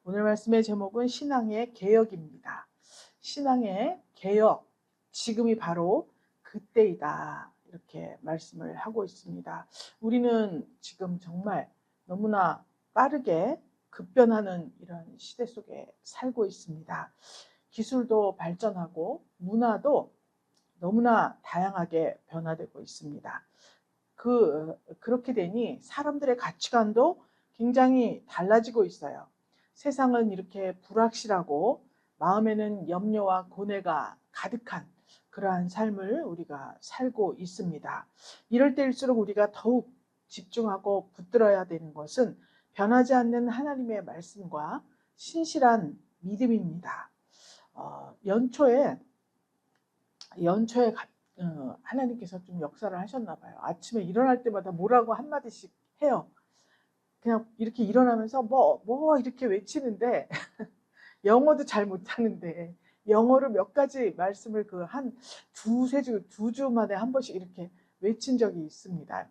오늘 말씀의 제목은 신앙의 개혁입니다. 신앙의 개혁, 지금이 바로 그때이다. 이렇게 말씀을 하고 있습니다. 우리는 지금 정말 너무나 빠르게 급변하는 이런 시대 속에 살고 있습니다. 기술도 발전하고 문화도 너무나 다양하게 변화되고 있습니다. 그렇게 되니 사람들의 가치관도 굉장히 달라지고 있어요. 세상은 이렇게 불확실하고 마음에는 염려와 고뇌가 가득한 그러한 삶을 우리가 살고 있습니다. 이럴 때일수록 우리가 더욱 집중하고 붙들어야 되는 것은 변하지 않는 하나님의 말씀과 신실한 믿음입니다. 연초에 하나님께서 좀 역사를 하셨나 봐요. 아침에 일어날 때마다 뭐라고 한마디씩 해요. 그냥 이렇게 일어나면서 뭐 이렇게 외치는데 영어도 잘 못하는데 영어로 몇 가지 말씀을 한 두 주 만에 한 번씩 이렇게 외친 적이 있습니다.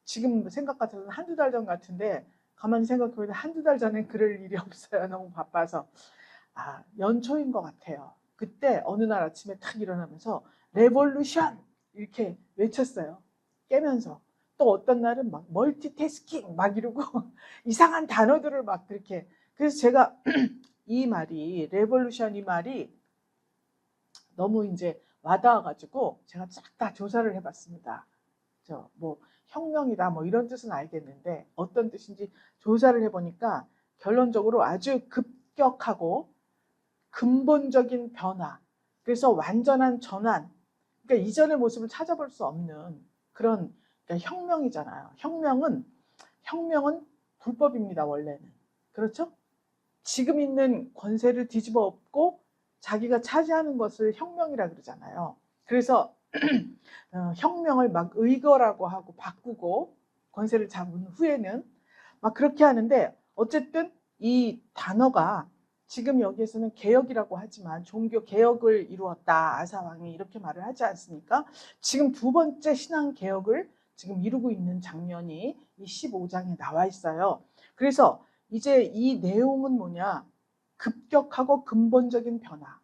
지금 생각 같아서는 한두 달 전 같은데 가만히 생각해보면 한두 달 전엔 그럴 일이 없어요. 너무 바빠서. 연초인 것 같아요. 그때 어느 날 아침에 탁 일어나면서 레볼루션 이렇게 외쳤어요. 깨면서. 또 어떤 날은 막 멀티태스킹 막 이러고 이상한 단어들을 막 그렇게. 그래서 제가 이 말이 레볼루션 이 말이 너무 이제 와닿아가지고 제가 쫙 다 조사를 해봤습니다. 뭐 혁명이다 뭐 이런 뜻은 알겠는데 어떤 뜻인지 조사를 해보니까 결론적으로 아주 급격하고 근본적인 변화, 그래서 완전한 전환, 그러니까 이전의 모습을 찾아볼 수 없는 그런, 그러니까 혁명이잖아요. 혁명은 불법입니다. 원래는. 그렇죠? 지금 있는 권세를 뒤집어 엎고 자기가 차지하는 것을 혁명이라 그러잖아요. 그래서 혁명을 막 의거라고 하고 바꾸고 권세를 잡은 후에는 막 그렇게 하는데, 어쨌든 이 단어가 지금 여기에서는 개혁이라고 하지만 종교 개혁을 이루었다. 아사왕이 이렇게 말을 하지 않습니까? 지금 두 번째 신앙 개혁을 지금 이루고 있는 장면이 이 15장에 나와 있어요. 그래서 이제 이 내용은 뭐냐? 급격하고 근본적인 변화.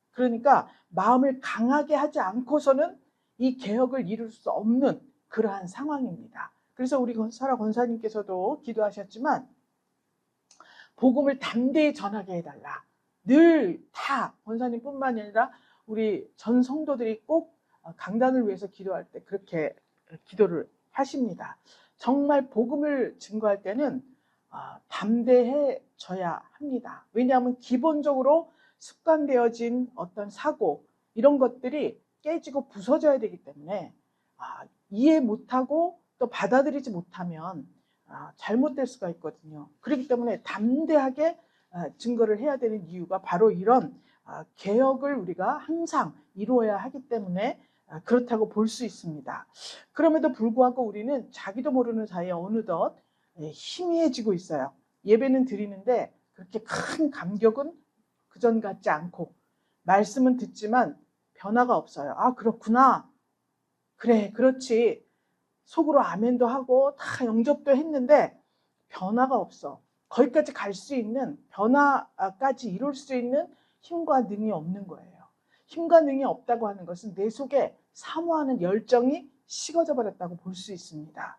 그러니까 마음을 강하게 하지 않고서는 이 개혁을 이룰 수 없는 그러한 상황입니다. 그래서 우리 설아 권사님께서도 기도하셨지만 복음을 담대히 전하게 해달라. 늘 다 권사님뿐만 아니라 우리 전 성도들이 꼭 강단을 위해서 기도할 때 그렇게 기도를 하십니다. 정말 복음을 증거할 때는 담대해져야 합니다. 왜냐하면 기본적으로 습관되어진 어떤 사고 이런 것들이 깨지고 부서져야 되기 때문에 이해 못하고 또 받아들이지 못하면 잘못될 수가 있거든요. 그렇기 때문에 담대하게 증거를 해야 되는 이유가 바로 이런 개혁을 우리가 항상 이루어야 하기 때문에 그렇다고 볼 수 있습니다. 그럼에도 불구하고 우리는 자기도 모르는 사이에 어느덧 희미해지고 있어요. 예배는 드리는데 그렇게 큰 감격은 그전 같지 않고, 말씀은 듣지만 변화가 없어요. 그렇구나. 그래, 그렇지. 속으로 아멘도 하고 다 영접도 했는데 변화가 없어. 거기까지 갈 수 있는, 변화까지 이룰 수 있는 힘과 능이 없는 거예요. 힘과 능이 없다고 하는 것은 내 속에 사모하는 열정이 식어져 버렸다고 볼 수 있습니다.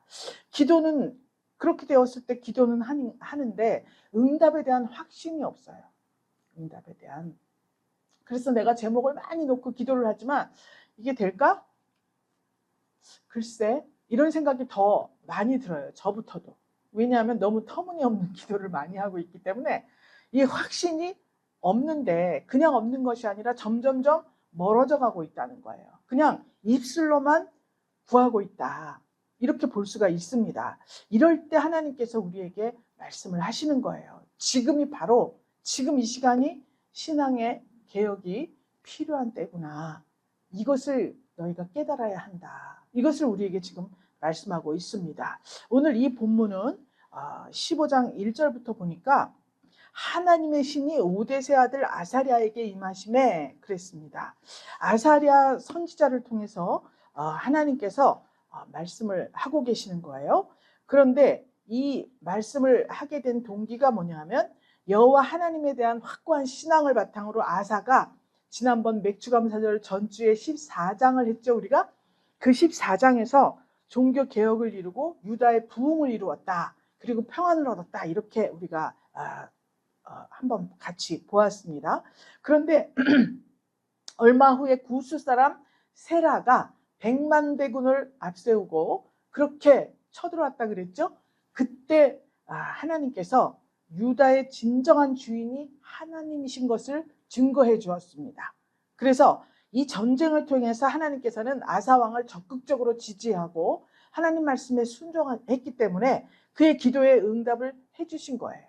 기도는 그렇게 되었을 때 기도는 하는데 응답에 대한 확신이 없어요. 응답에 대한. 그래서 내가 제목을 많이 놓고 기도를 하지만 이게 될까? 글쎄, 이런 생각이 더 많이 들어요. 저부터도. 왜냐하면 너무 터무니없는 기도를 많이 하고 있기 때문에 이 확신이 없는데, 그냥 없는 것이 아니라 점점점 멀어져 가고 있다는 거예요. 그냥 입술로만 구하고 있다. 이렇게 볼 수가 있습니다. 이럴 때 하나님께서 우리에게 말씀을 하시는 거예요. 지금이 바로, 지금 이 시간이 신앙의 개혁이 필요한 때구나. 이것을 너희가 깨달아야 한다. 이것을 우리에게 지금 말씀하고 있습니다. 오늘 이 본문은 15장 1절부터 보니까 하나님의 신이 오뎃의 아들 아사랴에게 임하심에 그랬습니다. 아사랴 선지자를 통해서 하나님께서 말씀을 하고 계시는 거예요. 그런데 이 말씀을 하게 된 동기가 뭐냐면 여호와 하나님에 대한 확고한 신앙을 바탕으로 아사가 지난번 맥주감사절 전주에 14장을 했죠. 우리가 그 14장에서 종교 개혁을 이루고 유다의 부흥을 이루었다. 그리고 평안을 얻었다. 이렇게 우리가 한번 같이 보았습니다. 그런데 얼마 후에 구스 사람 세라가 100만 대군을 앞세우고 그렇게 쳐들어왔다 그랬죠. 그때 하나님께서 유다의 진정한 주인이 하나님이신 것을 증거해 주었습니다. 그래서 이 전쟁을 통해서 하나님께서는 아사 왕을 적극적으로 지지하고 하나님 말씀에 순종했기 때문에 그의 기도에 응답을 해주신 거예요.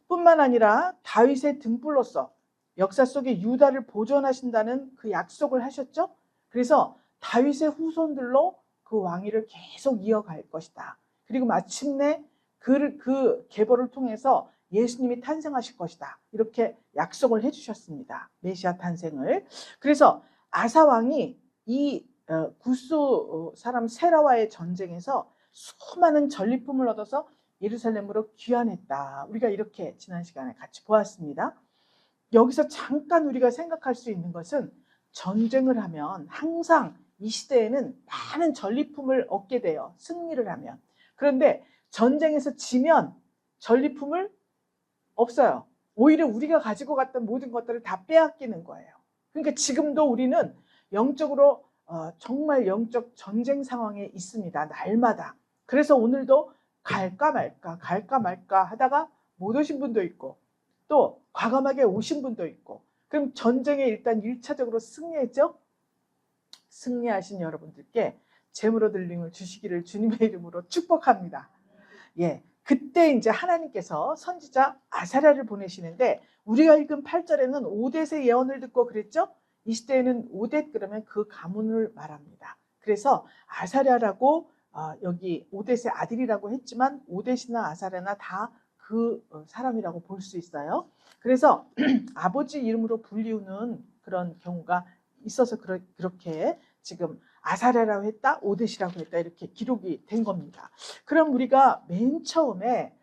뿐만 아니라 다윗의 등불로서 역사 속에 유다를 보존하신다는 그 약속을 하셨죠. 그래서 다윗의 후손들로 그 왕위를 계속 이어갈 것이다. 그리고 마침내 그 계보를 통해서 예수님이 탄생하실 것이다. 이렇게 약속을 해주셨습니다. 메시아 탄생을. 그래서 아사 왕이 이 구스 사람 세라와의 전쟁에서 수많은 전리품을 얻어서 예루살렘으로 귀환했다. 우리가 이렇게 지난 시간에 같이 보았습니다. 여기서 잠깐 우리가 생각할 수 있는 것은 전쟁을 하면 항상 이 시대에는 많은 전리품을 얻게 돼요. 승리를 하면. 그런데 전쟁에서 지면 전리품을 없어요. 오히려 우리가 가지고 갔던 모든 것들을 다 빼앗기는 거예요. 그러니까 지금도 우리는 영적으로 정말 영적 전쟁 상황에 있습니다. 날마다. 그래서 오늘도 갈까 말까 하다가 못 오신 분도 있고 또 과감하게 오신 분도 있고 그럼 전쟁에 일단 1차적으로 승리했죠? 승리하신 여러분들께 재물 얻을 주시기를 주님의 이름으로 축복합니다. 예, 그때 이제 하나님께서 선지자 아사랴를 보내시는데 우리가 읽은 8절에는 오뎃의 예언을 듣고 그랬죠? 이 시대에는 오뎃 그러면 그 가문을 말합니다. 그래서 아사랴라고 여기 오뎃의 아들이라고 했지만 오뎃이나 아사랴나 다 그 사람이라고 볼 수 있어요. 그래서 아버지 이름으로 불리우는 그런 경우가 있어서 그렇게 지금 아사랴라고 했다, 오뎃이라고 했다 이렇게 기록이 된 겁니다. 그럼 우리가 맨 처음에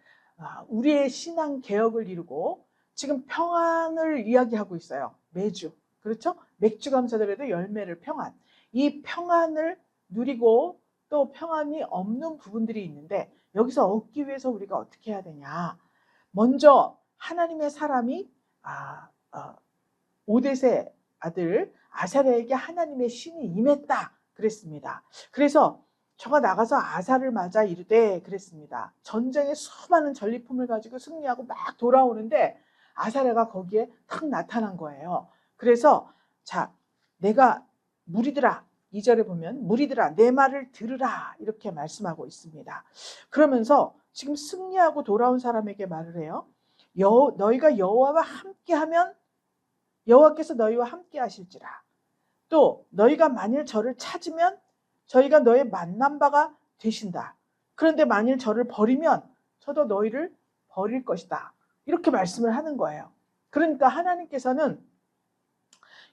우리의 신앙 개혁을 이루고 지금 평안을 이야기하고 있어요. 매주. 그렇죠? 맥주감사절에도 열매를 평안. 이 평안을 누리고 또 평안이 없는 부분들이 있는데 여기서 얻기 위해서 우리가 어떻게 해야 되냐. 먼저 하나님의 사람이 오뎃의 아들 아사랴에게 하나님의 신이 임했다 그랬습니다. 그래서 저가 나가서 아사를 맞아 이르되 그랬습니다. 전쟁에 수많은 전리품을 가지고 승리하고 막 돌아오는데 아사랴가 거기에 탁 나타난 거예요. 그래서 자, 내가 무리들아 2절에 보면 무리들아 내 말을 들으라 이렇게 말씀하고 있습니다. 그러면서 지금 승리하고 돌아온 사람에게 말을 해요. 너희가 여호와와 함께하면 여호와께서 너희와 함께 하실지라. 또 너희가 만일 저를 찾으면 저희가 너의 만난 바가 되신다. 그런데 만일 저를 버리면 저도 너희를 버릴 것이다. 이렇게 말씀을 하는 거예요. 그러니까 하나님께서는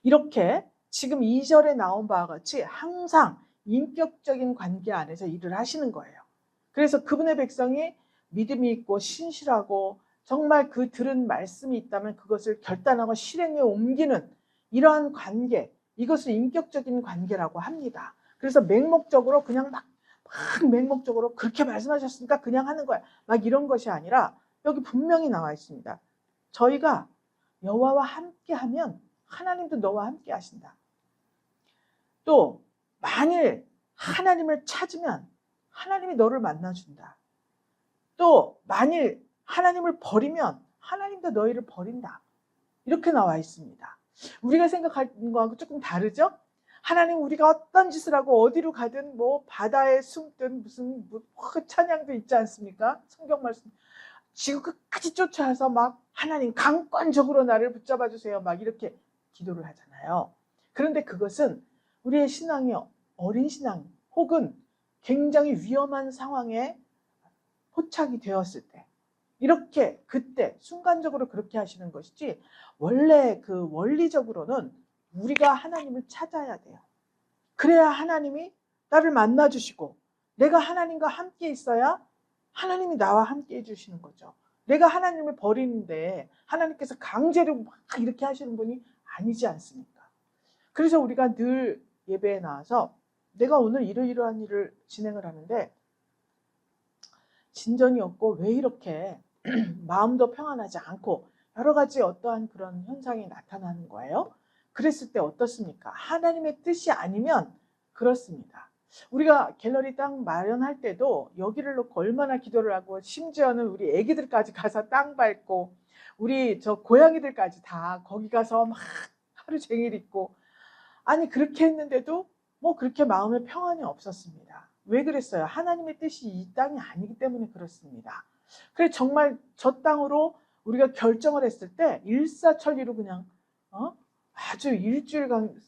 이렇게 지금 2절에 나온 바와 같이 항상 인격적인 관계 안에서 일을 하시는 거예요. 그래서 그분의 백성이 믿음이 있고 신실하고 정말 그 들은 말씀이 있다면 그것을 결단하고 실행에 옮기는 이러한 관계, 이것을 인격적인 관계라고 합니다. 그래서 맹목적으로 그냥 막 맹목적으로 그렇게 말씀하셨으니까 그냥 하는 거야. 막 이런 것이 아니라 여기 분명히 나와 있습니다. 저희가 여호와와 함께하면 하나님도 너와 함께 하신다. 또 만일 하나님을 찾으면 하나님이 너를 만나준다. 또 만일 하나님을 버리면 하나님도 너희를 버린다. 이렇게 나와 있습니다. 우리가 생각하는 거하고 조금 다르죠? 하나님 우리가 어떤 짓을 하고 어디로 가든 뭐 바다에 숨든 무슨 찬양도 있지 않습니까? 성경 말씀. 지구 끝까지 쫓아와서 막 하나님 강권적으로 나를 붙잡아 주세요. 막 이렇게 기도를 하잖아요. 그런데 그것은 우리의 신앙이 어린 신앙 혹은 굉장히 위험한 상황에 포착이 되었을 때 이렇게 그때 순간적으로 그렇게 하시는 것이지 원래 그 원리적으로는 우리가 하나님을 찾아야 돼요. 그래야 하나님이 나를 만나주시고 내가 하나님과 함께 있어야 하나님이 나와 함께 해주시는 거죠. 내가 하나님을 버리는데 하나님께서 강제로 막 이렇게 하시는 분이 아니지 않습니까? 그래서 우리가 늘 예배에 나와서 내가 오늘 이러이러한 일을 진행을 하는데 진전이 없고 왜 이렇게 마음도 평안하지 않고 여러 가지 어떠한 그런 현상이 나타나는 거예요. 그랬을 때 어떻습니까? 하나님의 뜻이 아니면 그렇습니다. 우리가 갤러리 땅 마련할 때도 여기를 놓고 얼마나 기도를 하고 심지어는 우리 애기들까지 가서 땅 밟고 우리 저 고양이들까지 다 거기 가서 막 하루 종일 있고 아니 그렇게 했는데도 뭐 그렇게 마음에 평안이 없었습니다. 왜 그랬어요? 하나님의 뜻이 이 땅이 아니기 때문에 그렇습니다. 그래서 정말 저 땅으로 우리가 결정을 했을 때 일사천리로 그냥 아주 일주일간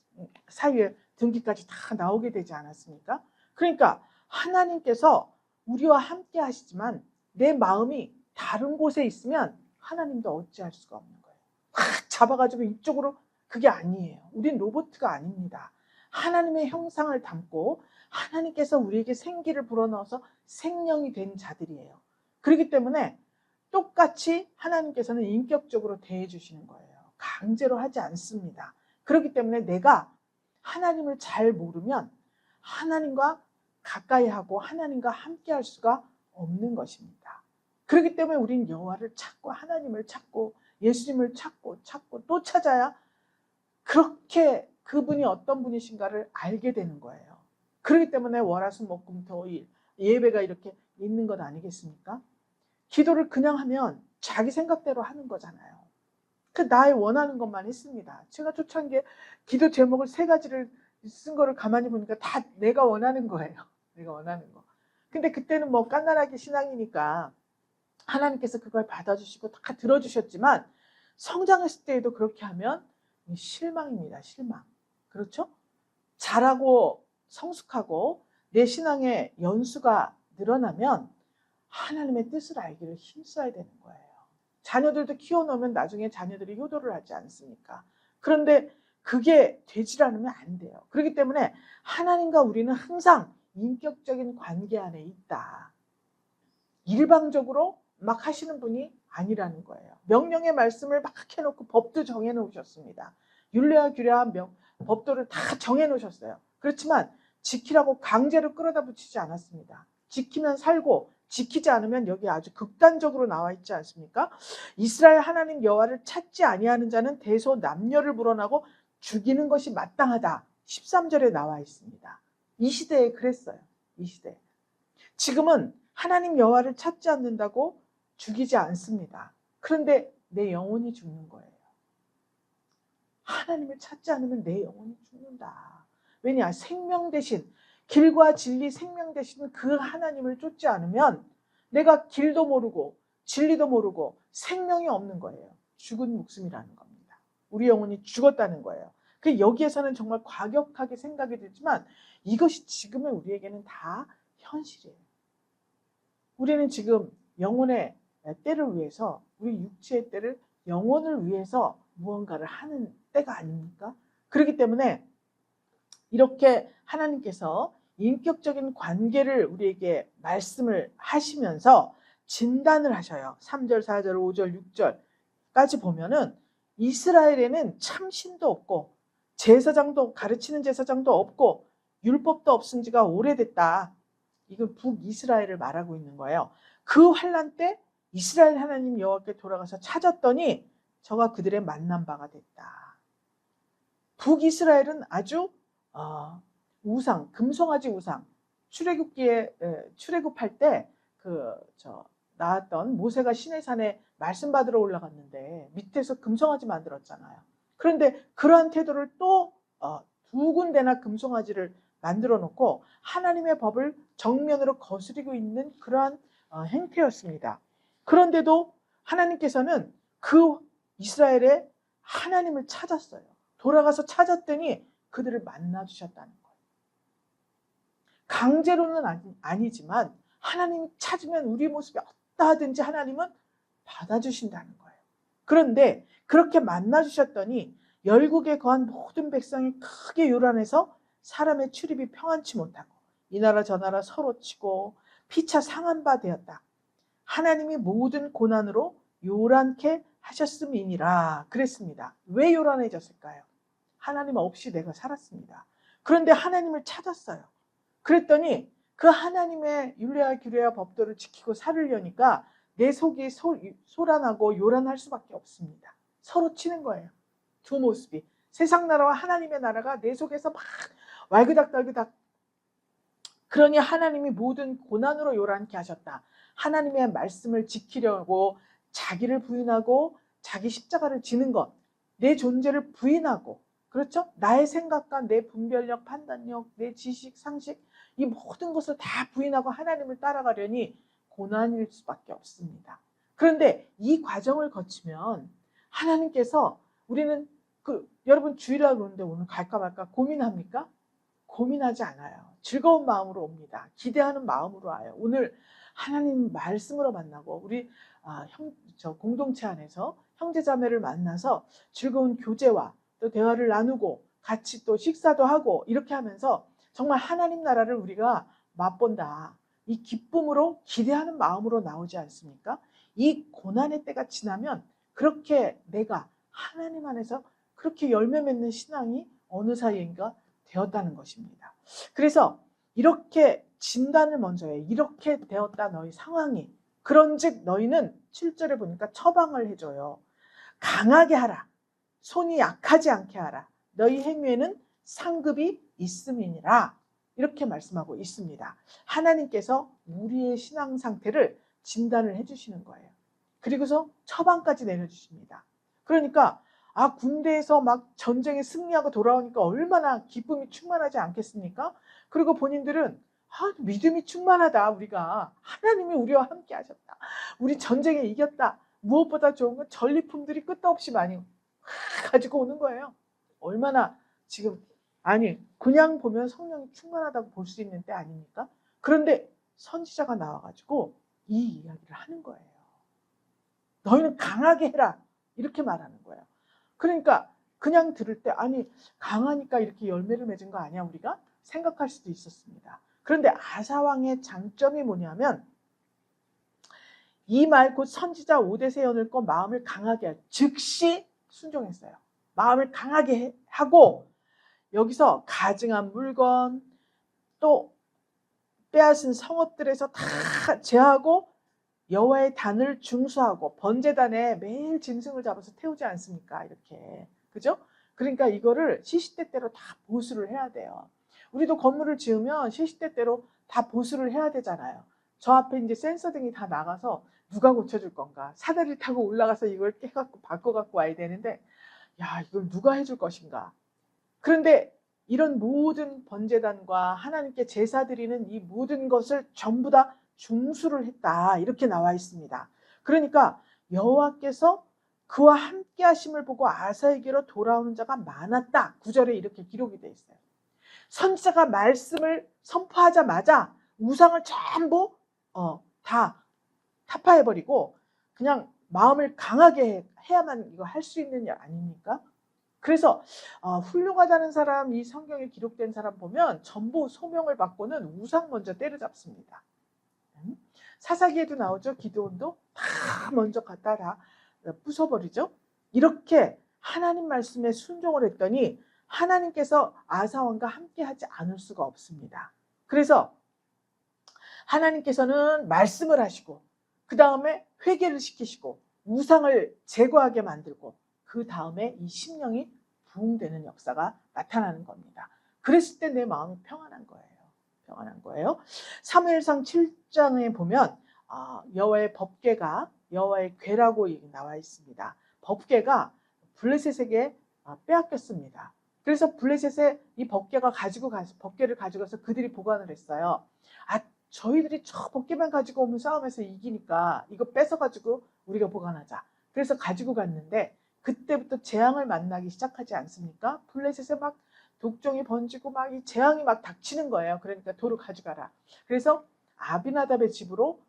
사이에 등기까지 다 나오게 되지 않았습니까? 그러니까 하나님께서 우리와 함께 하시지만 내 마음이 다른 곳에 있으면 하나님도 어찌할 수가 없는 거예요. 막 잡아가지고 이쪽으로 그게 아니에요. 우린 로봇가 아닙니다. 하나님의 형상을 담고 하나님께서 우리에게 생기를 불어넣어서 생명이 된 자들이에요. 그렇기 때문에 똑같이 하나님께서는 인격적으로 대해 주시는 거예요. 강제로 하지 않습니다. 그렇기 때문에 내가 하나님을 잘 모르면 하나님과 가까이 하고 하나님과 함께 할 수가 없는 것입니다. 그렇기 때문에 우린 여호와를 찾고 하나님을 찾고 예수님을 찾고 또 찾아야 그렇게 그분이 어떤 분이신가를 알게 되는 거예요. 그렇기 때문에 월화수목금토일 예배가 이렇게 있는 것 아니겠습니까? 기도를 그냥 하면 자기 생각대로 하는 거잖아요. 그 나의 원하는 것만 했습니다. 제가 초창기에 기도 제목을 3가지를 쓴 거를 가만히 보니까 다 내가 원하는 거예요. 내가 원하는 거. 근데 그때는 뭐 깐난하게 신앙이니까 하나님께서 그걸 받아주시고 다 들어주셨지만 성장했을 때에도 그렇게 하면 실망입니다. 실망. 그렇죠? 잘하고 성숙하고 내 신앙의 연수가 늘어나면 하나님의 뜻을 알기를 힘써야 되는 거예요. 자녀들도 키워놓으면 나중에 자녀들이 효도를 하지 않습니까? 그런데 그게 되질 않으면 안 돼요. 그렇기 때문에 하나님과 우리는 항상 인격적인 관계 안에 있다. 일방적으로 막 하시는 분이 아니라는 거예요. 명령의 말씀을 막 해놓고 법도 정해놓으셨습니다. 율례와 규례와 법도를 다 정해놓으셨어요. 그렇지만 지키라고 강제로 끌어다 붙이지 않았습니다. 지키면 살고 지키지 않으면 여기 아주 극단적으로 나와 있지 않습니까? 이스라엘 하나님 여호와를 찾지 아니하는 자는 대소 남녀를 불어나고 죽이는 것이 마땅하다. 13절에 나와 있습니다. 이 시대에 그랬어요. 이 시대에. 지금은 하나님 여호와를 찾지 않는다고 죽이지 않습니다. 그런데 내 영혼이 죽는 거예요. 하나님을 찾지 않으면 내 영혼이 죽는다. 왜냐? 생명 대신 길과 진리 생명 대신 그 하나님을 쫓지 않으면 내가 길도 모르고 진리도 모르고 생명이 없는 거예요. 죽은 목숨이라는 겁니다. 우리 영혼이 죽었다는 거예요. 그 여기에서는 정말 과격하게 생각이 들지만 이것이 지금의 우리에게는 다 현실이에요. 우리는 지금 영혼의 때를 위해서 우리 육체의 때를 영혼을 위해서 무언가를 하는 때가 아닙니까? 그렇기 때문에 이렇게 하나님께서 인격적인 관계를 우리에게 말씀을 하시면서 진단을 하셔요. 3절, 4절, 5절, 6절까지 보면은 이스라엘에는 참신도 없고 제사장도 가르치는 제사장도 없고 율법도 없은 지가 오래됐다. 이건 북이스라엘을 말하고 있는 거예요. 그 환난 때 이스라엘 하나님 여호와께 돌아가서 찾았더니 저가 그들의 만난 바가 됐다. 북이스라엘은 아주 우상, 금송아지 우상, 출애굽할 때 나왔던 모세가 시내산에 말씀 받으러 올라갔는데 밑에서 금송아지 만들었잖아요. 그런데 그러한 태도를 또 2군데나 금송아지를 만들어 놓고 하나님의 법을 정면으로 거스리고 있는 그러한 행태였습니다. 그런데도 하나님께서는 그 이스라엘의 하나님을 찾았어요. 돌아가서 찾았더니 그들을 만나주셨다는 거예요. 강제로는 아니지만 하나님 찾으면 우리 모습이 어떠하든지 하나님은 받아주신다는 거예요. 그런데 그렇게 만나주셨더니 열국에 거한 모든 백성이 크게 요란해서 사람의 출입이 평안치 못하고 이 나라 저 나라 서로 치고 피차 상한 바 되었다. 하나님이 모든 고난으로 요란케 하셨음이니라 그랬습니다. 왜 요란해졌을까요? 하나님 없이 내가 살았습니다. 그런데 하나님을 찾았어요. 그랬더니 그 하나님의 율례와 규례와 법도를 지키고 살으려니까 내 속이 소란하고 요란할 수밖에 없습니다. 서로 치는 거예요. 두 모습이. 세상 나라와 하나님의 나라가 내 속에서 막 왈그닥달그닥. 그러니 하나님이 모든 고난으로 요란케 하셨다. 하나님의 말씀을 지키려고 자기를 부인하고 자기 십자가를 지는 것, 내 존재를 부인하고, 그렇죠? 나의 생각과 내 분별력, 판단력, 내 지식, 상식, 이 모든 것을 다 부인하고 하나님을 따라가려니 고난일 수밖에 없습니다. 그런데 이 과정을 거치면 하나님께서 우리는 여러분 주일이라 그러는데 오늘 갈까 말까 고민합니까? 고민하지 않아요. 즐거운 마음으로 옵니다. 기대하는 마음으로 와요. 오늘 하나님 말씀으로 만나고 우리 공동체 안에서 형제자매를 만나서 즐거운 교제와 또 대화를 나누고 같이 또 식사도 하고 이렇게 하면서 정말 하나님 나라를 우리가 맛본다. 이 기쁨으로 기대하는 마음으로 나오지 않습니까? 이 고난의 때가 지나면 그렇게 내가 하나님 안에서 그렇게 열매 맺는 신앙이 어느 사이인가 되었다는 것입니다. 그래서 이렇게 진단을 먼저 해. 이렇게 되었다 너희 상황이. 그런즉 너희는 7절에 보니까 처방을 해줘요. 강하게 하라. 손이 약하지 않게 하라. 너희 행위에는 상급이 있음이니라. 이렇게 말씀하고 있습니다. 하나님께서 우리의 신앙 상태를 진단을 해주시는 거예요. 그리고서 처방까지 내려주십니다. 그러니까 군대에서 막 전쟁에 승리하고 돌아오니까 얼마나 기쁨이 충만하지 않겠습니까? 그리고 본인들은 믿음이 충만하다. 우리가 하나님이 우리와 함께 하셨다. 우리 전쟁에 이겼다. 무엇보다 좋은 건 전리품들이 끝도 없이 많이 가지고 오는 거예요. 얼마나 지금 그냥 보면 성령이 충만하다고 볼 수 있는 때 아닙니까? 그런데 선지자가 나와가지고 이 이야기를 하는 거예요. 너희는 강하게 해라. 이렇게 말하는 거예요. 그러니까 그냥 들을 때 강하니까 이렇게 열매를 맺은 거 아니야 우리가? 생각할 수도 있었습니다. 그런데 아사왕의 장점이 뭐냐면 이 말 곧 선지자 오뎃의 연을 꺼 마음을 강하게 할 즉시 순종했어요. 마음을 강하게 하고 여기서 가증한 물건 또 빼앗은 성읍들에서 다 제하고 여호와의 단을 중수하고 번제단에 매일 짐승을 잡아서 태우지 않습니까? 이렇게. 그죠? 그러니까 이거를 시시때때로 다 보수를 해야 돼요. 우리도 건물을 지으면 시시때때로 다 보수를 해야 되잖아요. 저 앞에 이제 센서등이 다 나가서 누가 고쳐줄 건가? 사다리 타고 올라가서 이걸 깨갖고 바꿔갖고 와야 되는데 이걸 누가 해줄 것인가? 그런데 이런 모든 번제단과 하나님께 제사 드리는 이 모든 것을 전부 다 중수를 했다. 이렇게 나와 있습니다. 그러니까 여호와께서 그와 함께 하심을 보고 아사에게로 돌아오는 자가 많았다. 9절에 이렇게 기록이 되어 있어요. 선지자가 말씀을 선포하자마자 우상을 전부 다 타파해버리고 그냥 마음을 강하게 해야만 이거 할 수 있는 일 아닙니까? 그래서 훌륭하다는 사람, 이 성경에 기록된 사람 보면 전부 소명을 받고는 우상 먼저 때려잡습니다. 사사기에도 나오죠. 기드온도 다 먼저 갖다 다 부숴버리죠. 이렇게 하나님 말씀에 순종을 했더니 하나님께서 아사왕과 함께 하지 않을 수가 없습니다. 그래서 하나님께서는 말씀을 하시고 그 다음에 회개를 시키시고 우상을 제거하게 만들고 그 다음에 이 심령이 부흥되는 역사가 나타나는 겁니다. 그랬을 때 내 마음이 평안한 거예요. 평안한 거예요. 사무엘상 7장에 보면 여호와의 법궤가 여호와의 궤라고 나와 있습니다. 법궤가 블레셋에게 빼앗겼습니다. 그래서 블레셋에 이 법궤를 가지고 가서 그들이 보관을 했어요. 저희들이 저 법궤만 가지고 오면 싸움에서 이기니까 이거 뺏어가지고 우리가 보관하자. 그래서 가지고 갔는데 그때부터 재앙을 만나기 시작하지 않습니까? 블레셋에 막 독종이 번지고 막 이 재앙이 막 닥치는 거예요. 그러니까 도로 가져가라. 그래서 아비나답의 집으로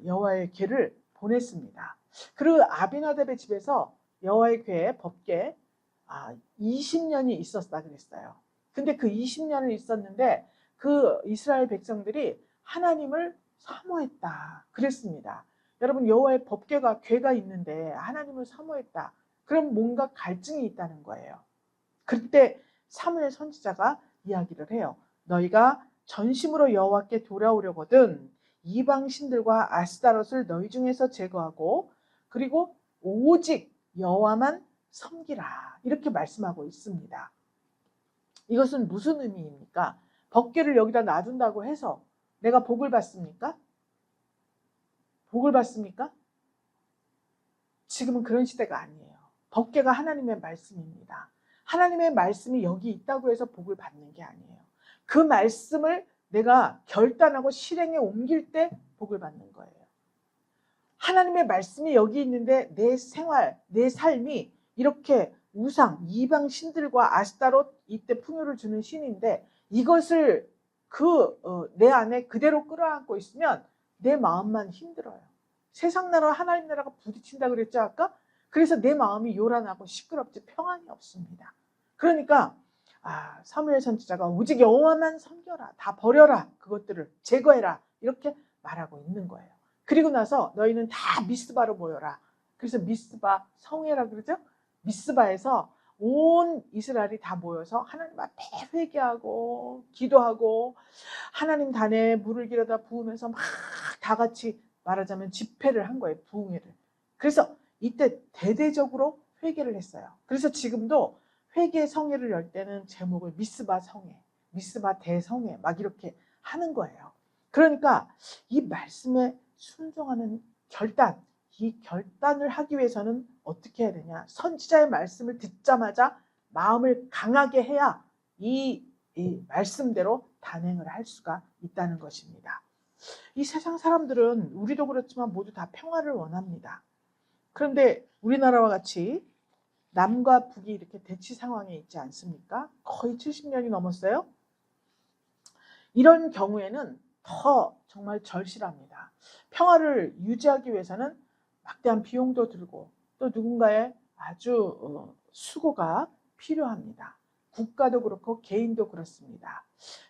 여호와의 궤를 보냈습니다. 그리고 아비나답의 집에서 여호와의 궤, 법궤 20년이 있었다 그랬어요. 근데 그 20년을 있었는데 그 이스라엘 백성들이 하나님을 사모했다 그랬습니다. 여러분 여호와의 법궤가 궤가 있는데 하나님을 사모했다. 그럼 뭔가 갈증이 있다는 거예요. 그때 사무엘 선지자가 이야기를 해요. 너희가 전심으로 여호와께 돌아오려거든 이방 신들과 아스타롯을 너희 중에서 제거하고 그리고 오직 여호와만 섬기라. 이렇게 말씀하고 있습니다. 이것은 무슨 의미입니까? 법궤를 여기다 놔둔다고 해서 내가 복을 받습니까? 복을 받습니까? 지금은 그런 시대가 아니에요. 법궤가 하나님의 말씀입니다. 하나님의 말씀이 여기 있다고 해서 복을 받는 게 아니에요. 그 말씀을 내가 결단하고 실행에 옮길 때 복을 받는 거예요. 하나님의 말씀이 여기 있는데 내 생활, 내 삶이 이렇게 우상, 이방 신들과 아스타롯 이때 풍요를 주는 신인데 이것을 내 안에 그대로 끌어안고 있으면 내 마음만 힘들어요. 세상 나라 하나님 나라가 부딪힌다 그랬죠 아까? 그래서 내 마음이 요란하고 시끄럽지 평안이 없습니다. 그러니까 사무엘 선지자가 오직 여호와만 섬겨라. 다 버려라. 그것들을 제거해라. 이렇게 말하고 있는 거예요. 그리고 나서 너희는 다 미스바로 모여라. 그래서 미스바 성회라 그러죠? 미스바에서 온 이스라엘이 다 모여서 하나님 앞에 회개하고 기도하고 하나님 단에 물을 길어다 부으면서 막 다 같이 말하자면 집회를 한 거예요. 부흥회를. 그래서 이때 대대적으로 회개를 했어요. 그래서 지금도 회개 성회를 열 때는 제목을 미스바 성회, 미스바 대성회 막 이렇게 하는 거예요. 그러니까 이 말씀에 순종하는 결단, 이 결단을 하기 위해서는 어떻게 해야 되냐? 선지자의 말씀을 듣자마자 마음을 강하게 해야 이 말씀대로 단행을 할 수가 있다는 것입니다. 이 세상 사람들은 우리도 그렇지만 모두 다 평화를 원합니다. 그런데 우리나라와 같이 남과 북이 이렇게 대치 상황에 있지 않습니까? 거의 70년이 넘었어요. 이런 경우에는 더 정말 절실합니다. 평화를 유지하기 위해서는 막대한 비용도 들고 또 누군가의 아주 수고가 필요합니다. 국가도 그렇고 개인도 그렇습니다.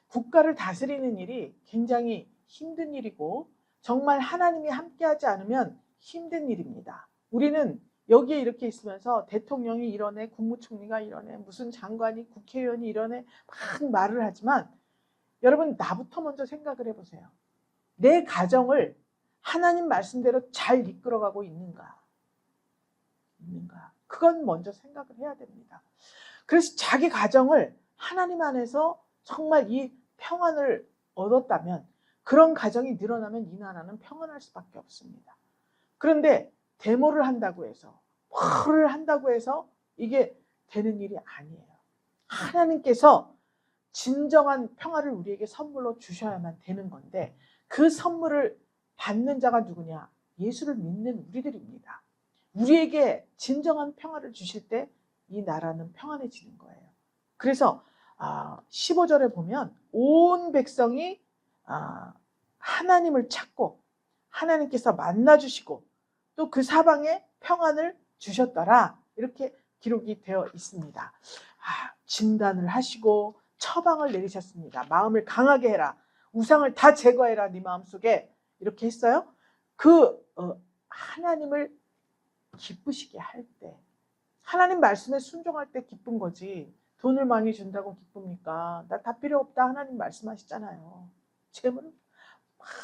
국가를 다스리는 일이 굉장히 힘든 일이고 정말 하나님이 함께하지 않으면 힘든 일입니다. 우리는 여기에 이렇게 있으면서 대통령이 이러네, 국무총리가 이러네, 무슨 장관이 국회의원이 이러네 막 말을 하지만 여러분 나부터 먼저 생각을 해보세요. 내 가정을 하나님 말씀대로 잘 이끌어가고 있는가? 그건 먼저 생각을 해야 됩니다. 그래서 자기 가정을 하나님 안에서 정말 이 평안을 얻었다면 그런 가정이 늘어나면 이 나라는 평안할 수밖에 없습니다. 그런데 데모를 한다고 해서 뭐를 한다고 해서 이게 되는 일이 아니에요. 하나님께서 진정한 평화를 우리에게 선물로 주셔야만 되는 건데 그 선물을 받는 자가 누구냐? 예수를 믿는 우리들입니다. 우리에게 진정한 평화를 주실 때 이 나라는 평안해지는 거예요. 그래서 15절에 보면 온 백성이 하나님을 찾고 하나님께서 만나주시고 또 그 사방에 평안을 주셨더라. 이렇게 기록이 되어 있습니다. 진단을 하시고 처방을 내리셨습니다. 마음을 강하게 해라. 우상을 다 제거해라. 네 마음속에. 이렇게 했어요. 하나님을 기쁘시게 할 때 하나님 말씀에 순종할 때 기쁜 거지 돈을 많이 준다고 기쁩니까? 나 다 필요 없다. 하나님 말씀하시잖아요. 재물을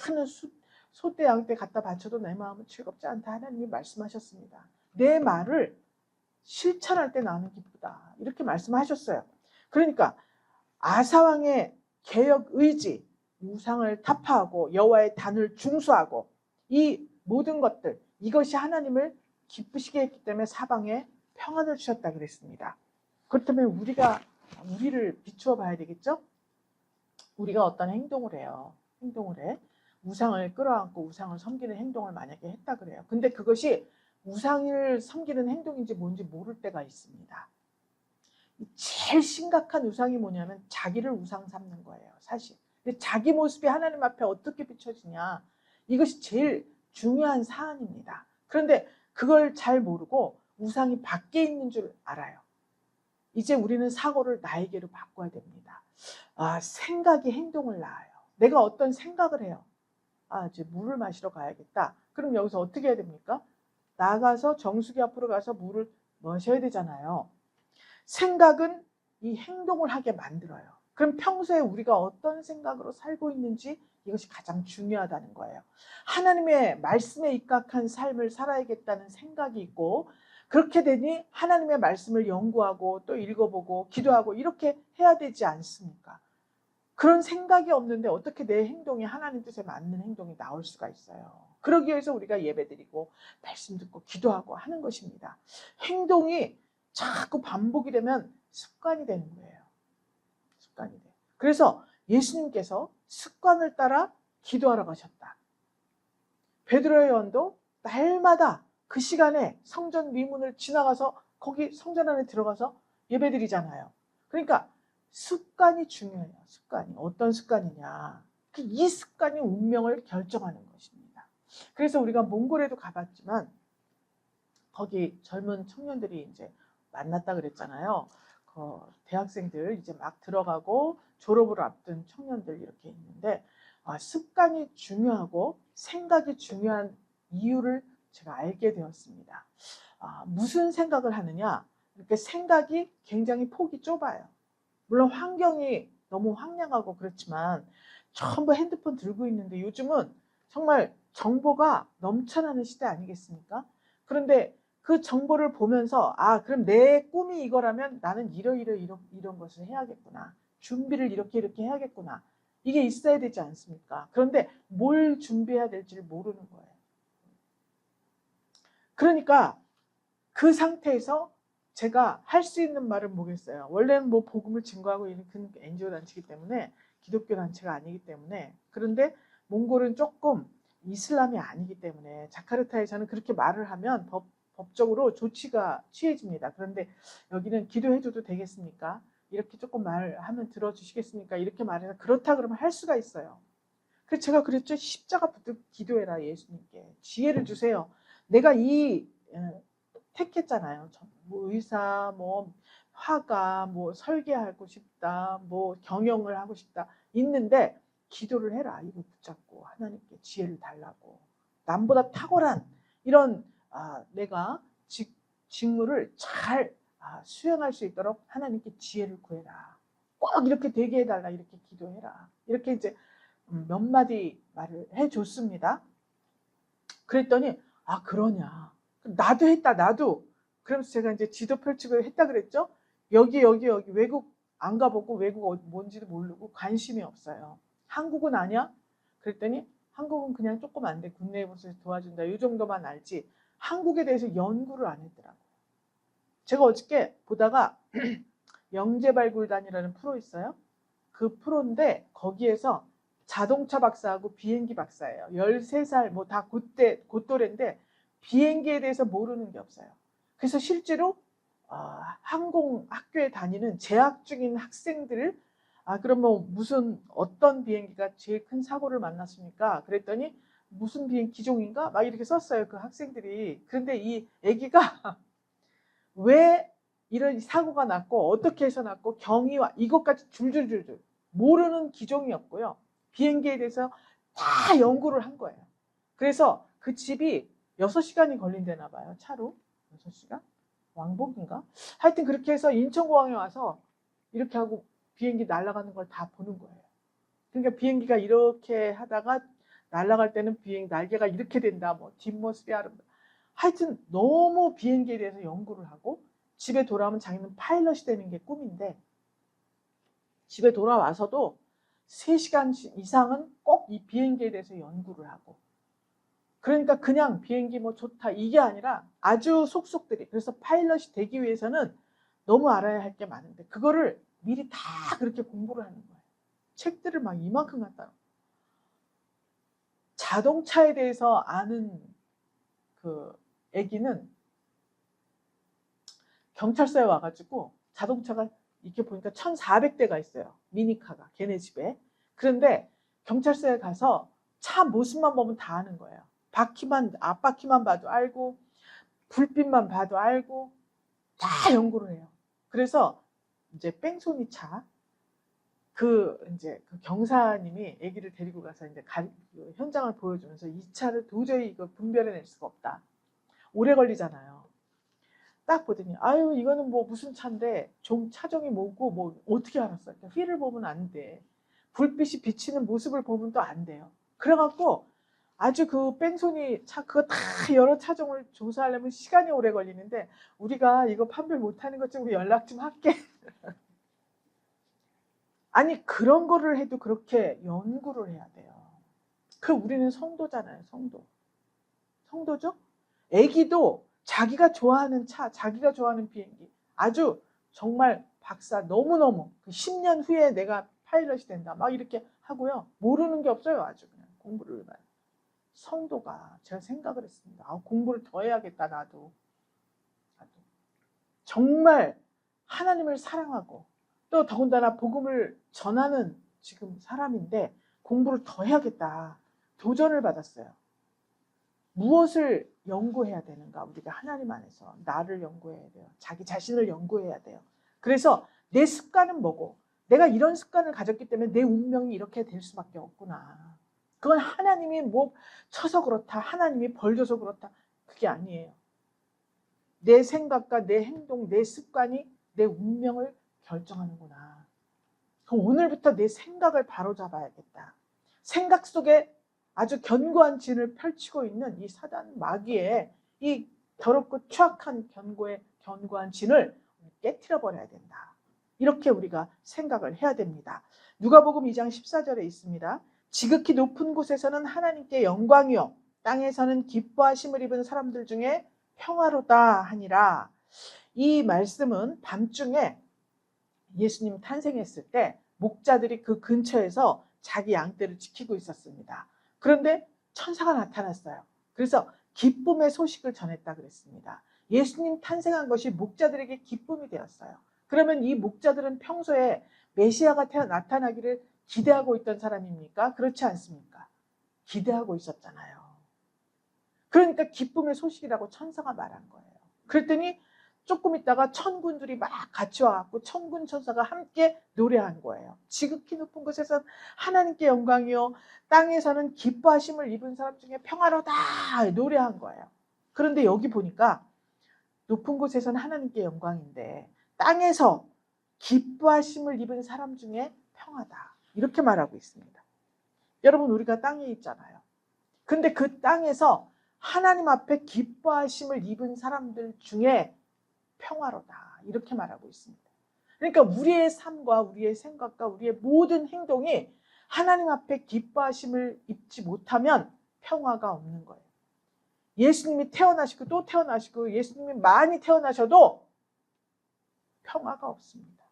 많은 소떼 양떼 갖다 바쳐도 내 마음은 즐겁지 않다. 하나님이 말씀하셨습니다. 내 말을 실천할 때 나는 기쁘다. 이렇게 말씀하셨어요. 그러니까 아사왕의 개혁 의지, 우상을 타파하고 여호와의 단을 중수하고 이 모든 것들 이것이 하나님을 기쁘시게 했기 때문에 사방에 평안을 주셨다 그랬습니다. 그렇다면 우리를 비추어 봐야 되겠죠? 우리가 어떤 행동을 해요. 행동을 해. 우상을 끌어안고 우상을 섬기는 행동을 만약에 했다 그래요. 근데 그것이 우상을 섬기는 행동인지 뭔지 모를 때가 있습니다. 제일 심각한 우상이 뭐냐면 자기를 우상 삼는 거예요. 사실. 근데 자기 모습이 하나님 앞에 어떻게 비춰지냐. 이것이 제일 중요한 사안입니다. 그런데 그걸 잘 모르고 우상이 밖에 있는 줄 알아요. 이제 우리는 사고를 나에게로 바꿔야 됩니다. 생각이 행동을 낳아요. 내가 어떤 생각을 해요. 이제 물을 마시러 가야겠다. 그럼 여기서 어떻게 해야 됩니까? 나가서 정수기 앞으로 가서 물을 마셔야 되잖아요. 생각은 이 행동을 하게 만들어요. 그럼 평소에 우리가 어떤 생각으로 살고 있는지 이것이 가장 중요하다는 거예요. 하나님의 말씀에 입각한 삶을 살아야겠다는 생각이 있고, 그렇게 되니 하나님의 말씀을 연구하고 또 읽어보고 기도하고 이렇게 해야 되지 않습니까? 그런 생각이 없는데 어떻게 내 행동이 하나님 뜻에 맞는 행동이 나올 수가 있어요. 그러기 위해서 우리가 예배드리고 말씀 듣고 기도하고 하는 것입니다. 행동이 자꾸 반복이 되면 습관이 되는 거예요. 습관이 돼. 그래서 예수님께서 습관을 따라 기도하러 가셨다. 베드로의 요한도 날마다 그 시간에 성전 미문을 지나가서 거기 성전 안에 들어가서 예배드리잖아요. 그러니까 습관이 중요해요. 습관이. 어떤 습관이냐. 이 습관이 운명을 결정하는 것입니다. 그래서 우리가 몽골에도 가봤지만 거기 젊은 청년들이 이제 만났다 그랬잖아요. 대학생들 이제 막 들어가고 졸업을 앞둔 청년들 이렇게 있는데 습관이 중요하고 생각이 중요한 이유를 제가 알게 되었습니다. 무슨 생각을 하느냐? 이렇게 생각이 굉장히 폭이 좁아요. 물론 환경이 너무 황량하고 그렇지만 전부 핸드폰 들고 있는데 요즘은 정말 정보가 넘쳐나는 시대 아니겠습니까? 그런데 그 정보를 보면서 그럼 내 꿈이 이거라면 나는 이런 것을 해야겠구나. 준비를 이렇게 해야겠구나. 이게 있어야 되지 않습니까? 그런데 뭘 준비해야 될지를 모르는 거예요. 그러니까 그 상태에서 제가 할 수 있는 말은 뭐겠어요? 원래는 뭐 복음을 증거하고 있는 그 NGO 단체이기 때문에 기독교 단체가 아니기 때문에 그런데 몽골은 조금 이슬람이 아니기 때문에 자카르타에서는 그렇게 말을 하면 법적으로 조치가 취해집니다. 그런데 여기는 기도해줘도 되겠습니까? 이렇게 조금 말하면 들어주시겠습니까? 이렇게 말해서 그렇다 그러면 할 수가 있어요. 그래서 제가 그랬죠. 십자가 붙들고 기도해라 예수님께. 지혜를 주세요. 내가 택했잖아요. 뭐 의사, 뭐 화가, 뭐 설계하고 싶다, 뭐 경영을 하고 싶다 있는데 기도를 해라. 이거 붙잡고 하나님께 지혜를 달라고. 남보다 탁월한 이런 내가 직무를 잘 수행할 수 있도록 하나님께 지혜를 구해라. 꼭 이렇게 되게 해달라. 이렇게 기도해라. 이렇게 이제 몇 마디 말을 해줬습니다. 그랬더니 그러냐. 나도 했다. 나도. 그러면서 제가 이제 지도 펼치고 했다 그랬죠. 여기 외국 안 가보고 외국 뭔지도 모르고 관심이 없어요. 한국은 아냐? 그랬더니 한국은 그냥 조금 안 돼. 국내 부서 도와준다. 이 정도만 알지. 한국에 대해서 연구를 안 했더라고요. 제가 어저께 보다가 영재발굴단이라는 프로 있어요. 그 프로인데 거기에서 자동차 박사하고 비행기 박사예요. 13살 뭐 다 곧또래인데 비행기에 대해서 모르는 게 없어요. 그래서 실제로 항공학교에 다니는 재학 중인 학생들을 그럼 뭐 무슨 어떤 비행기가 제일 큰 사고를 만났습니까? 그랬더니 무슨 비행 기종인가? 막 이렇게 썼어요. 그 학생들이. 그런데 이 아기가 왜 이런 사고가 났고 어떻게 해서 났고 경위와 이것까지 줄줄줄줄 모르는 기종이었고요. 비행기에 대해서 다 연구를 한 거예요. 그래서 그 집이 6시간이 걸린다나 봐요. 차로. 6시간? 왕복인가? 하여튼 그렇게 해서 인천공항에 와서 이렇게 하고 비행기 날아가는 걸 다 보는 거예요. 그러니까 비행기가 이렇게 하다가 날아갈 때는 비행 날개가 이렇게 된다. 뭐 뒷모습이 아름다. 하여튼 너무 비행기에 대해서 연구를 하고 집에 돌아오면 자기는 파일럿이 되는 게 꿈인데 집에 돌아와서도 3시간 이상은 꼭 이 비행기에 대해서 연구를 하고 그러니까 그냥 비행기 뭐 좋다 이게 아니라 아주 속속들이 그래서 파일럿이 되기 위해서는 너무 알아야 할 게 많은데 그거를 미리 다 그렇게 공부를 하는 거예요. 책들을 막 이만큼 갖다 자동차에 대해서 아는 그 애기는 경찰서에 와가지고 자동차가 이렇게 보니까 1,400대가 있어요. 미니카가 걔네 집에. 그런데 경찰서에 가서 차 모습만 보면 다 아는 거예요. 앞바퀴만 봐도 알고 불빛만 봐도 알고 다 연구를 해요. 그래서 이제 뺑소니 차 이제 그 경사님이 아기를 데리고 가서 이제 그 현장을 보여주면서 이 차를 도저히 이거 분별해낼 수가 없다. 오래 걸리잖아요. 딱 보더니 아유 이거는 뭐 무슨 차인데 차종이 뭐고 뭐 어떻게 알았어요? 휠을 보면 안 돼. 불빛이 비치는 모습을 보면 또 안 돼요. 그래갖고 아주 그 뺑소니 차 그거 다 여러 차종을 조사하려면 시간이 오래 걸리는데 우리가 이거 판별 못하는 것 좀 연락 좀 할게. 아니 그런 거를 해도 그렇게 연구를 해야 돼요. 우리는 성도잖아요. 성도죠? 애기도 자기가 좋아하는 차, 자기가 좋아하는 비행기 아주 정말 박사 너무너무 10년 후에 내가 파일럿이 된다 막 이렇게 하고요. 모르는 게 없어요. 아주 그냥 공부를 해봐요. 성도가 제가 생각을 했습니다. 공부를 더 해야겠다 나도. 정말 하나님을 사랑하고 또 더군다나 복음을 전하는 지금 사람인데 공부를 더 해야겠다. 도전을 받았어요. 무엇을 연구해야 되는가? 우리가 하나님 안에서 나를 연구해야 돼요. 자기 자신을 연구해야 돼요. 그래서 내 습관은 뭐고 내가 이런 습관을 가졌기 때문에 내 운명이 이렇게 될 수밖에 없구나. 그건 하나님이 뭐 쳐서 그렇다. 하나님이 벌 줘서 그렇다. 그게 아니에요. 내 생각과 내 행동, 내 습관이 내 운명을 결정하는구나. 그럼 오늘부터 내 생각을 바로잡아야겠다. 생각 속에 아주 견고한 진을 펼치고 있는 이 사단 마귀의 이 더럽고 추악한 견고한 진을 깨트려 버려야 된다. 이렇게 우리가 생각을 해야 됩니다. 누가복음 2장 14절에 있습니다. 지극히 높은 곳에서는 하나님께 영광이요 땅에서는 기뻐하심을 입은 사람들 중에 평화로다 하니라. 이 말씀은 밤중에 예수님 탄생했을 때 목자들이 그 근처에서 자기 양떼를 지키고 있었습니다. 그런데 천사가 나타났어요. 그래서 기쁨의 소식을 전했다 그랬습니다. 예수님 탄생한 것이 목자들에게 기쁨이 되었어요. 그러면 이 목자들은 평소에 메시아가 나타나기를 기대하고 있던 사람입니까? 그렇지 않습니까? 기대하고 있었잖아요. 그러니까 기쁨의 소식이라고 천사가 말한 거예요. 그랬더니 조금 있다가 천군들이 막 같이 와갖고 천군 천사가 함께 노래한 거예요. 지극히 높은 곳에서 하나님께 영광이요 땅에서는 기뻐하심을 입은 사람 중에 평화로다 노래한 거예요. 그런데 여기 보니까 높은 곳에서는 하나님께 영광인데 땅에서 기뻐하심을 입은 사람 중에 평화다 이렇게 말하고 있습니다. 여러분 우리가 땅에 있잖아요. 근데 그 땅에서 하나님 앞에 기뻐하심을 입은 사람들 중에 평화로다 이렇게 말하고 있습니다. 그러니까 우리의 삶과 우리의 생각과 우리의 모든 행동이 하나님 앞에 기뻐하심을 입지 못하면 평화가 없는 거예요. 예수님이 태어나시고 또 태어나시고 예수님이 많이 태어나셔도 평화가 없습니다.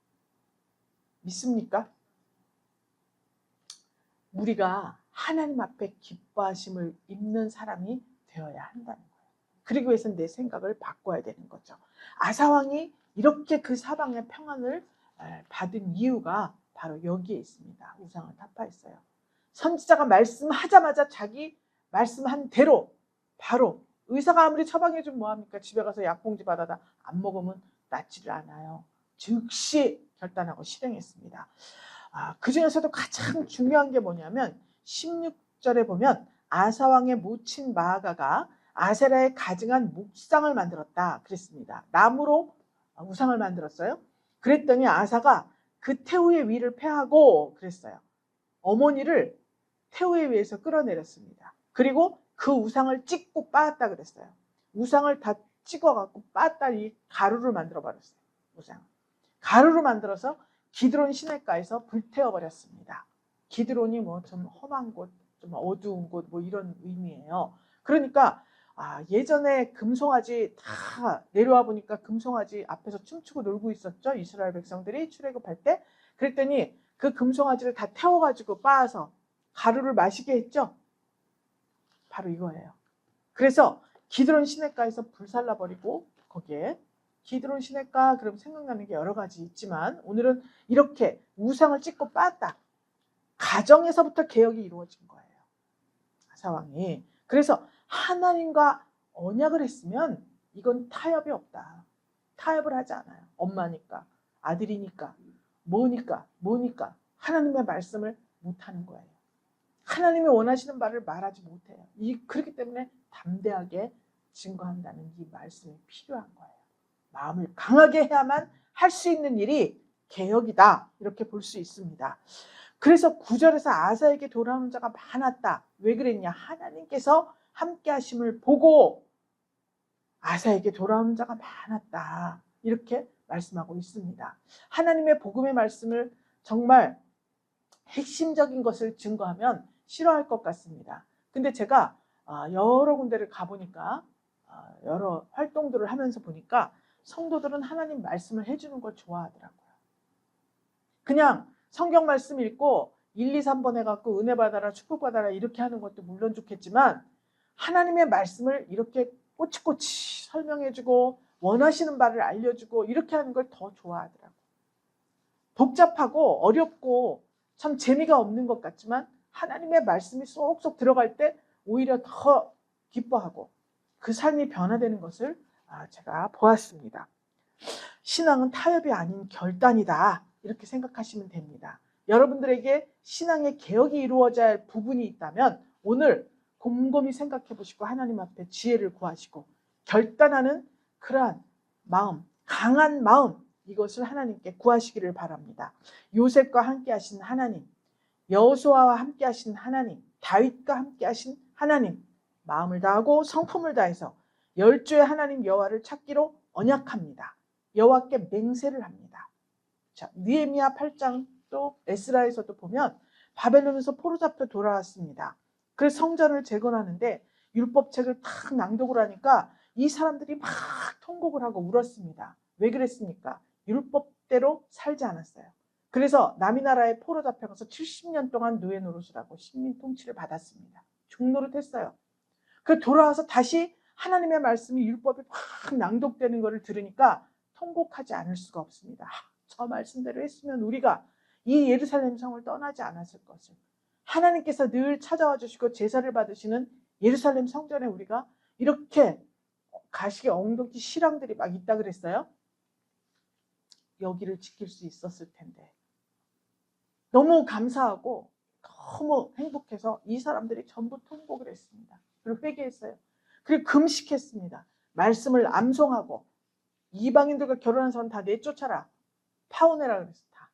믿습니까? 우리가 하나님 앞에 기뻐하심을 입는 사람이 되어야 한다는 거예요. 그러기 위해서는 내 생각을 바꿔야 되는 거죠. 아사왕이 이렇게 그 사방의 평안을 받은 이유가 바로 여기에 있습니다. 우상을 타파했어요. 선지자가 말씀하자마자 자기 말씀한 대로 바로 의사가 아무리 처방해주면 뭐합니까? 집에 가서 약봉지 받아다 안 먹으면 낫지를 않아요. 즉시 결단하고 실행했습니다. 그 중에서도 가장 중요한 게 뭐냐면 16절에 보면 아사왕의 모친 마아가가 아세라에 가증한 목상을 만들었다 그랬습니다. 나무로 우상을 만들었어요. 그랬더니 아사가 그 태우의 위를 패하고 그랬어요. 어머니를 태우의 위에서 끌어내렸습니다. 그리고 그 우상을 찍고 빻았다 그랬어요. 우상을 다 찍어갖고 빻다 이 가루를 만들어 버렸어요. 우상 가루를 만들어서 기드론 시냇가에서 불태워버렸습니다. 기드론이 뭐 좀 험한 곳, 좀 어두운 곳 뭐 이런 의미예요. 그러니까 예전에 금송아지 다 내려와 보니까 금송아지 앞에서 춤추고 놀고 있었죠. 이스라엘 백성들이 출애굽할 때. 그랬더니 그 금송아지를 다 태워가지고 빻아서 가루를 마시게 했죠. 바로 이거예요. 그래서 기드론 시냇가에서 불살라버리고 거기에 기드론 시냇가 그럼 생각나는 게 여러 가지 있지만 오늘은 이렇게 우상을 찍고 빻았다. 가정에서부터 개혁이 이루어진 거예요. 아사왕이. 그래서 하나님과 언약을 했으면 이건 타협이 없다. 타협을 하지 않아요. 엄마니까, 아들이니까, 뭐니까 하나님의 말씀을 못하는 거예요. 하나님이 원하시는 바를 말하지 못해요. 그렇기 때문에 담대하게 증거한다는 이 말씀이 필요한 거예요. 마음을 강하게 해야만 할 수 있는 일이 개혁이다, 이렇게 볼 수 있습니다. 그래서 9절에서 아사에게 돌아오는 자가 많았다. 왜 그랬냐? 하나님께서 함께 하심을 보고 아사에게 돌아오는 자가 많았다, 이렇게 말씀하고 있습니다. 하나님의 복음의 말씀을 정말 핵심적인 것을 증거하면 싫어할 것 같습니다. 근데 제가 여러 군데를 가보니까 여러 활동들을 하면서 보니까 성도들은 하나님 말씀을 해주는 걸 좋아하더라고요. 그냥 성경 말씀 읽고 1, 2, 3번 해갖고 은혜 받아라, 축복 받아라 이렇게 하는 것도 물론 좋겠지만 하나님의 말씀을 이렇게 꼬치꼬치 설명해주고 원하시는 바를 알려주고 이렇게 하는 걸 더 좋아하더라고요. 복잡하고 어렵고 참 재미가 없는 것 같지만 하나님의 말씀이 쏙쏙 들어갈 때 오히려 더 기뻐하고 그 삶이 변화되는 것을 제가 보았습니다. 신앙은 타협이 아닌 결단이다, 이렇게 생각하시면 됩니다. 여러분들에게 신앙의 개혁이 이루어져야 할 부분이 있다면 오늘 곰곰이 생각해 보시고 하나님 앞에 지혜를 구하시고 결단하는 그러한 마음, 강한 마음, 이것을 하나님께 구하시기를 바랍니다. 요셉과 함께 하신 하나님, 여호수아와 함께 하신 하나님, 다윗과 함께 하신 하나님, 마음을 다하고 성품을 다해서 열조의 하나님 여호와를 찾기로 언약합니다. 여호와께 맹세를 합니다. 자, 느헤미야 8장 또 에스라에서도 보면 바벨론에서 포로 잡혀 돌아왔습니다. 그래서 성전을 재건하는데 율법책을 탁 낭독을 하니까 이 사람들이 막 통곡을 하고 울었습니다. 왜 그랬습니까? 율법대로 살지 않았어요. 그래서 남이 나라에 포로 잡혀가서 70년 동안 노예 노릇을 하고 식민 통치를 받았습니다. 종노릇 했어요. 그 돌아와서 다시 하나님의 말씀이 율법이 확 낭독되는 것을 들으니까 통곡하지 않을 수가 없습니다. 저 말씀대로 했으면 우리가 이 예루살렘 성을 떠나지 않았을 것을. 하나님께서 늘 찾아와 주시고 제사를 받으시는 예루살렘 성전에 우리가 이렇게 가시게 엉겅퀴 실황들이 막 있다 그랬어요. 여기를 지킬 수 있었을 텐데. 너무 감사하고 너무 행복해서 이 사람들이 전부 통곡을 했습니다. 그리고 회개했어요. 그리고 금식했습니다. 말씀을 암송하고 이방인들과 결혼한 사람 다 내쫓아라. 파혼해라 그랬어. 다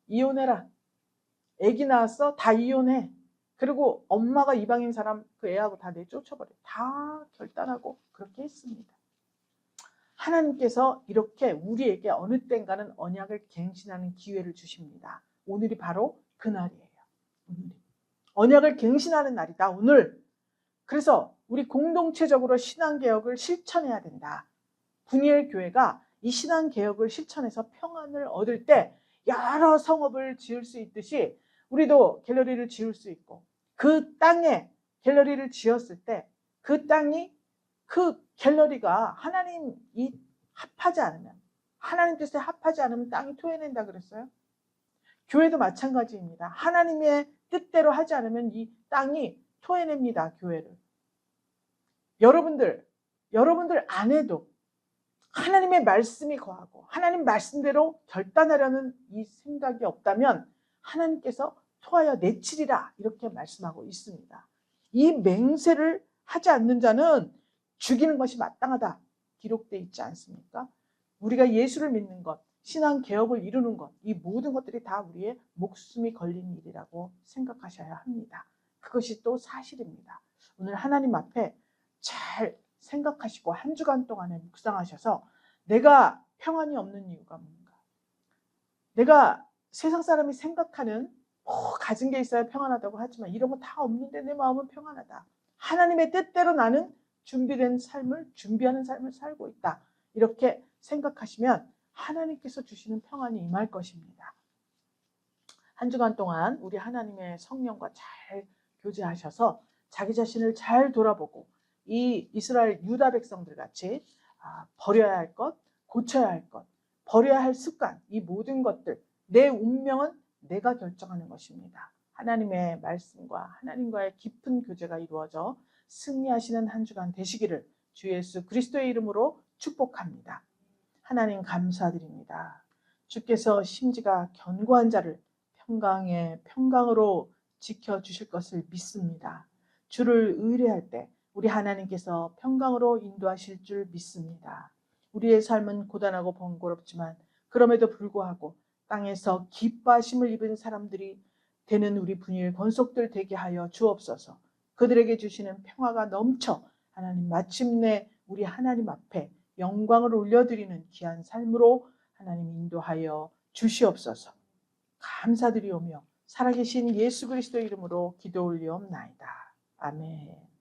이혼해라. 애기 낳았어? 다 이혼해. 그리고 엄마가 이방인 사람 그 애하고 다 내쫓아버려. 다 결단하고 그렇게 했습니다. 하나님께서 이렇게 우리에게 어느 땐가는 언약을 갱신하는 기회를 주십니다. 오늘이 바로 그날이에요. 오늘이. 언약을 갱신하는 날이다, 오늘. 그래서 우리 공동체적으로 신앙개혁을 실천해야 된다. 분이엘 교회가 이 신앙개혁을 실천해서 평안을 얻을 때 여러 성읍을 지을 수 있듯이 우리도 갤러리를 지을 수 있고 그 땅에 갤러리를 지었을 때 그 땅이 그 갤러리가 하나님이 합하지 않으면 하나님 뜻에 합하지 않으면 땅이 토해낸다 그랬어요. 교회도 마찬가지입니다. 하나님의 뜻대로 하지 않으면 이 땅이 토해냅니다. 교회를. 여러분들 안에도 하나님의 말씀이 거하고 하나님 말씀대로 결단하려는 이 생각이 없다면 하나님께서 토하여 내치리라, 이렇게 말씀하고 있습니다. 이 맹세를 하지 않는 자는 죽이는 것이 마땅하다 기록되어 있지 않습니까? 우리가 예수를 믿는 것, 신앙 개혁을 이루는 것, 이 모든 것들이 다 우리의 목숨이 걸린 일이라고 생각하셔야 합니다. 그것이 또 사실입니다. 오늘 하나님 앞에 잘 생각하시고 한 주간 동안에 묵상하셔서 내가 평안이 없는 이유가 뭔가, 내가 세상 사람이 생각하는 가진 게 있어야 평안하다고 하지만 이런 거 다 없는데 내 마음은 평안하다. 하나님의 뜻대로 나는 준비하는 삶을 살고 있다. 이렇게 생각하시면 하나님께서 주시는 평안이 임할 것입니다. 한 주간 동안 우리 하나님의 성령과 잘 교제하셔서 자기 자신을 잘 돌아보고 이 이스라엘 유다 백성들 같이 버려야 할 것, 고쳐야 할 것, 버려야 할 습관, 이 모든 것들, 내 운명은 내가 결정하는 것입니다. 하나님의 말씀과 하나님과의 깊은 교제가 이루어져 승리하시는 한 주간 되시기를 주 예수 그리스도의 이름으로 축복합니다. 하나님 감사드립니다. 주께서 심지가 견고한 자를 평강으로 지켜주실 것을 믿습니다. 주를 의뢰할 때 우리 하나님께서 평강으로 인도하실 줄 믿습니다. 우리의 삶은 고단하고 번거롭지만 그럼에도 불구하고 땅에서 기뻐하심을 입은 사람들이 되는 우리 분일 권속들 되게 하여 주옵소서. 그들에게 주시는 평화가 넘쳐 하나님 마침내 우리 하나님 앞에 영광을 올려드리는 귀한 삶으로 하나님 인도하여 주시옵소서. 감사드리오며 살아계신 예수 그리스도 이름으로 기도 올리옵나이다. 아멘.